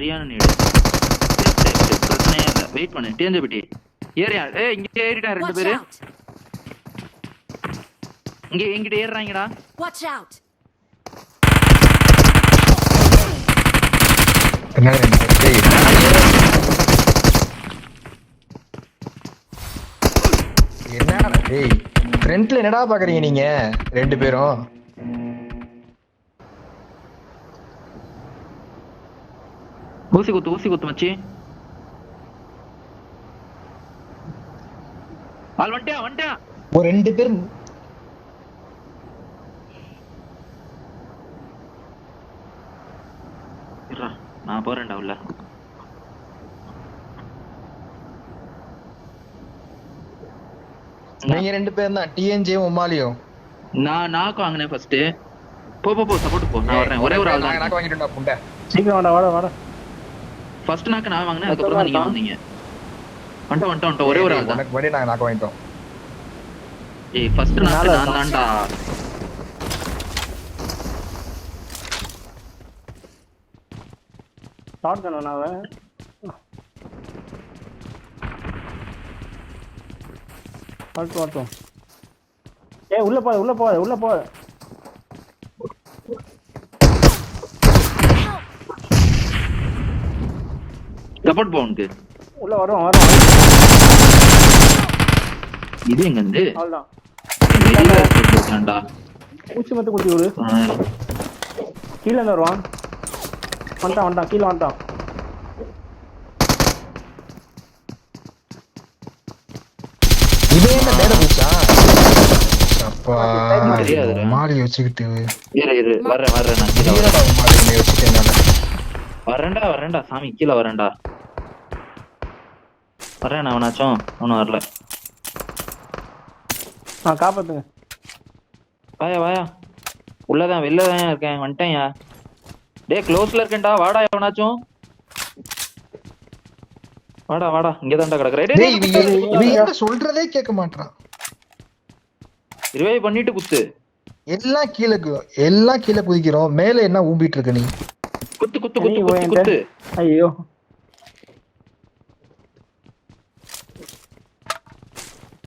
சரியான நீடு. பிரச்சனையே இல்ல. வெயிட் பண்ணு. டேஞ்சர் பிட்டி ஏறியா? இங்க ஏறிட்டா 2 பேரு. இங்க எங்கிட்ட ஏறுறாங்கடா. Watch out. என்னடா டேய் ஃப்ரண்ட்ல என்னடா பாக்குறீங்க நீங்க 2 பேரும்? ஊசி குத்து மச்சி. ஆள் வந்துட்டா. ஒரு 2 பேர் நான் போறேன்டா உள்ள. நீங்க 2 பேர் தான் டிஎன்ஜேயும் உமாலியும். நான் நாக்கு வாங்குனேன் ஃபர்ஸ்ட். போ சப்போர்ட் போ. நான் வரேன். ஒரே ஒரு ஆள் தான் நாக்கு வாங்கிட்டேன்டா புண்டை. சீக்கிரம் வாடா. ஃபர்ஸ்ட் நாக்கு நான் வாங்குனேன். அதுக்கு அப்புறம் நீங்க வந்தீங்க. வந்துட்டோம். ஒரே ஒரு ஆள் தான். எனக்கு முன்னாடி நாக்கு வாங்கிட்டோம். ஃபர்ஸ்ட் நாக்கு நான் தான்டா. ஷாட் கன் நாவே. வரட்டும். உள்ள போ. சப்போர்ட் பவுனுக்கு உள்ள வரோம். இது எங்க இருந்து? அவ்வளவுதான். ஊசி மட்டும் குத்தி விடு. கீழ இருந்து வருவான். வந்துட்டான். கீழ வந்துட்டான். இதே என்ன மேல போச்சா? அப்பா மாறி வச்சுக்கிட்டு இரு வரேன். நான் கீழ மாறி வச்சுட்டேன். வரேன்டா சாமி. கீழ வரேன். அவனாச்சும் ஒன்னும் வரல. காப்பாத்துங்க. வாயா. உள்ளதான் வெளிலதான் இருக்கேன். வந்துட்டேன்யா. டேய் க்ளோஸ்ல இருக்கேன்டா. வாடா எவனாச்சும். வாடா. இங்கதான்டா கிடக்குற. சொல்றதே கேட்க மாட்டான். ரிவைவ் பண்ணிட்டு குத்து. எல்லாம் கீழே குதிக்கிறோம். மேல என்ன ஊம்பிட்டு இருக்க நீ? குத்து. ஐயோ